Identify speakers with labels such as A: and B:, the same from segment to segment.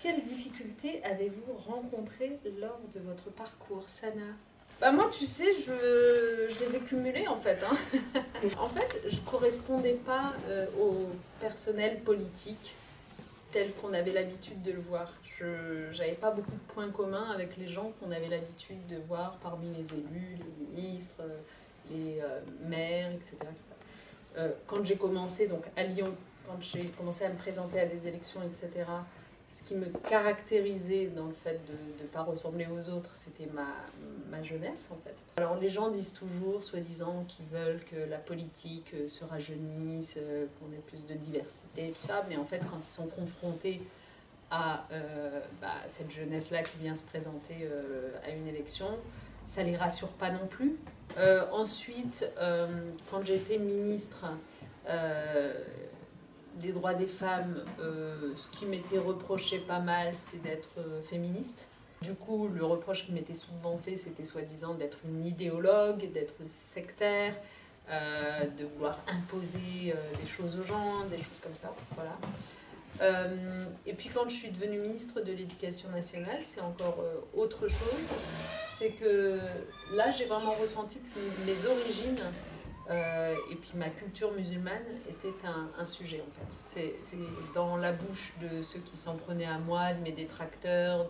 A: Quelles difficultés avez-vous rencontrées lors de votre parcours, Sana? Bah moi, tu sais, je les ai cumulées en fait. Hein. En fait, je ne correspondais pas au personnel politique tel qu'on avait l'habitude de le voir. Je n'avais pas beaucoup de points communs avec les gens qu'on avait l'habitude de voir parmi les élus, les ministres, les maires, etc. Quand j'ai commencé donc, à Lyon, quand j'ai commencé à me présenter à des élections, etc., ce qui me caractérisait dans le fait de ne pas ressembler aux autres, c'était ma jeunesse en fait. Alors les gens disent toujours, soi-disant, qu'ils veulent que la politique se rajeunisse, qu'on ait plus de diversité, tout ça, mais en fait quand ils sont confrontés à cette jeunesse-là qui vient se présenter à une élection, ça ne les rassure pas non plus. Ensuite, quand j'étais ministre des droits des femmes, ce qui m'était reproché pas mal, c'est d'être féministe. Du coup, le reproche qui m'était souvent fait, c'était soi-disant d'être une idéologue, d'être sectaire, de vouloir imposer des choses aux gens, des choses comme ça. Voilà. Et puis quand je suis devenue ministre de l'Éducation nationale, c'est encore autre chose. C'est que là, j'ai vraiment ressenti que mes origines et puis ma culture musulmane était un sujet en fait. C'est dans la bouche de ceux qui s'en prenaient à moi, de mes détracteurs,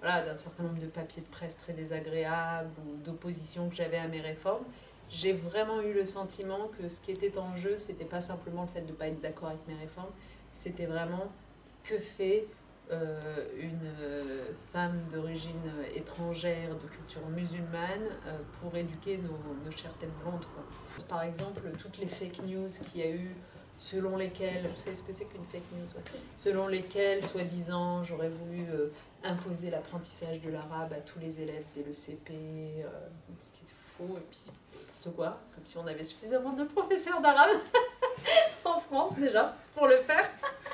A: voilà, d'un certain nombre de papiers de presse très désagréables ou d'opposition que j'avais à mes réformes. J'ai vraiment eu le sentiment que ce qui était en jeu, c'était pas simplement le fait de ne pas être d'accord avec mes réformes, c'était vraiment que fait une femme d'origine étrangère, de culture musulmane, pour éduquer nos chères têtes blondes, quoi. Par exemple, toutes les fake news qu'il y a eu, selon lesquelles, vous savez ce que c'est qu'une fake news, ouais. Selon lesquelles, soi-disant, j'aurais voulu imposer l'apprentissage de l'arabe à tous les élèves dès le CP, ce qui est faux, et puis n'importe quoi, comme si on avait suffisamment de professeurs d'arabe en France déjà pour le faire.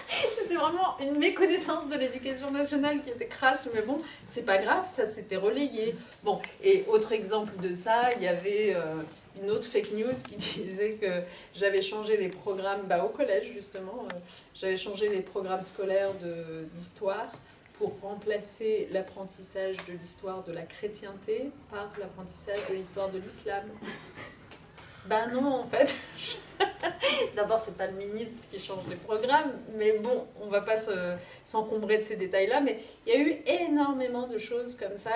A: C'était vraiment une méconnaissance de l'éducation nationale qui était crasse, mais bon, c'est pas grave, ça s'était relayé. Bon, et autre exemple de ça, il y avait une autre fake news qui disait que j'avais changé les programmes, au collège justement, j'avais changé les programmes scolaires d'histoire pour remplacer l'apprentissage de l'histoire de la chrétienté par l'apprentissage de l'histoire de l'islam. Ben non, en fait. D'abord, c'est pas le ministre qui change les programmes, mais bon, on va pas s'encombrer de ces détails-là, mais il y a eu énormément de choses comme ça,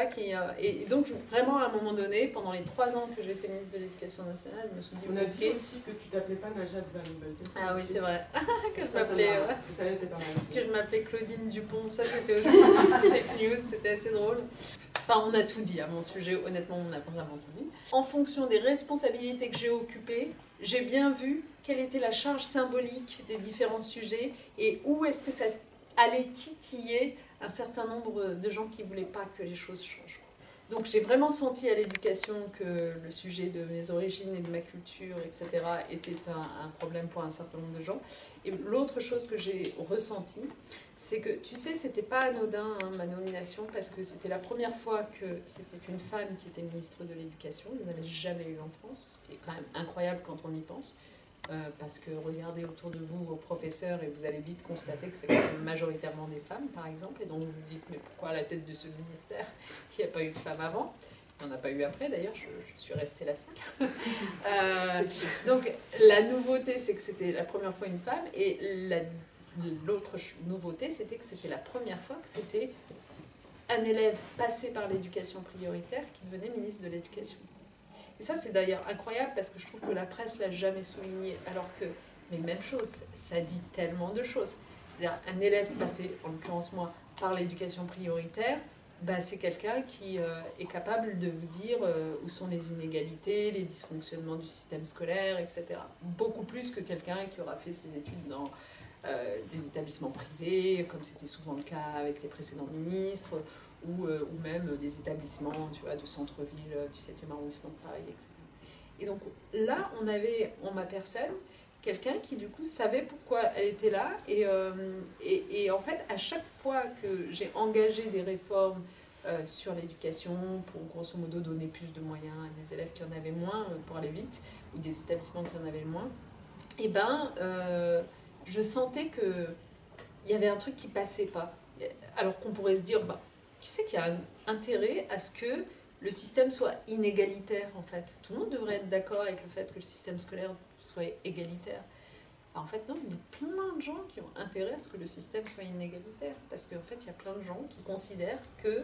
A: et donc vraiment à un moment donné, pendant les 3 ans que j'étais ministre de l'Éducation nationale, je me suis dit...
B: On a dit aussi que tu t'appelais pas Najat Vallaud-Belkacem.
A: Ah oui, c'est vrai. Que je m'appelais Claudine Dupont, ça c'était aussi fake news, c'était assez drôle. Enfin, on a tout dit à mon sujet, honnêtement, on a vraiment tout dit. En fonction des responsabilités que j'ai occupées, j'ai bien vu quelle était la charge symbolique des différents sujets et où est-ce que ça allait titiller un certain nombre de gens qui ne voulaient pas que les choses changent. Donc j'ai vraiment senti à l'éducation que le sujet de mes origines et de ma culture, etc., était un problème pour un certain nombre de gens. Et l'autre chose que j'ai ressentie, c'est que, tu sais, c'était pas anodin, hein, ma nomination, parce que c'était la première fois que c'était une femme qui était ministre de l'Éducation. Il n'y en avait jamais eu en France, ce qui est quand même incroyable quand on y pense. Parce que regardez autour de vous vos professeurs et vous allez vite constater que c'est quand même majoritairement des femmes, par exemple. Et donc vous vous dites, mais pourquoi à la tête de ce ministère il n'y a pas eu de femmes avant? Il n'y en a pas eu après, d'ailleurs, je suis restée la seule. Donc la nouveauté, c'est que c'était la première fois une femme, et l'autre nouveauté, c'était que c'était la première fois que c'était un élève passé par l'éducation prioritaire qui devenait ministre de l'Éducation. Et ça, c'est d'ailleurs incroyable parce que je trouve que la presse ne l'a jamais souligné, alors que, mais même chose, ça dit tellement de choses. C'est-à-dire, un élève passé, en l'occurrence moi, par l'éducation prioritaire, c'est quelqu'un qui est capable de vous dire où sont les inégalités, les dysfonctionnements du système scolaire, etc. Beaucoup plus que quelqu'un qui aura fait ses études dans des établissements privés, comme c'était souvent le cas avec les précédents ministres, ou même des établissements, tu vois, de centre-ville du 7e arrondissement de Paris, etc. Et donc là, on avait en ma personne quelqu'un qui du coup savait pourquoi elle était là, et en fait, à chaque fois que j'ai engagé des réformes sur l'éducation, pour grosso modo donner plus de moyens à des élèves qui en avaient moins, pour aller vite, ou des établissements qui en avaient moins, je sentais qu'il y avait un truc qui passait pas. Alors qu'on pourrait se dire, bah, qui c'est qui a un intérêt à ce que le système soit inégalitaire, en fait? Tout le monde devrait être d'accord avec le fait que le système scolaire soit égalitaire. Bah, en fait, non, il y a plein de gens qui ont intérêt à ce que le système soit inégalitaire. Parce qu'en fait, il y a plein de gens qui considèrent que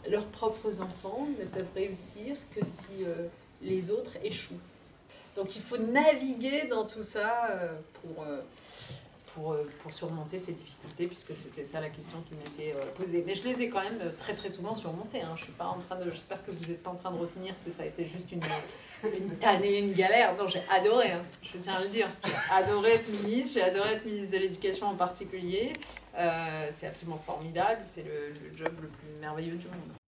A: leurs propres enfants ne peuvent réussir que si les autres échouent. Donc il faut naviguer dans tout ça pour surmonter ces difficultés, puisque c'était ça la question qui m'était posée. Mais je les ai quand même très très souvent surmontées. Hein. Je suis pas en train de, j'espère que vous n'êtes pas en train de retenir que ça a été juste une tannée, une galère. Non, j'ai adoré, hein, je tiens à le dire. J'ai adoré être ministre, j'ai adoré être ministre de l'Éducation en particulier. C'est absolument formidable, c'est le job le plus merveilleux du monde.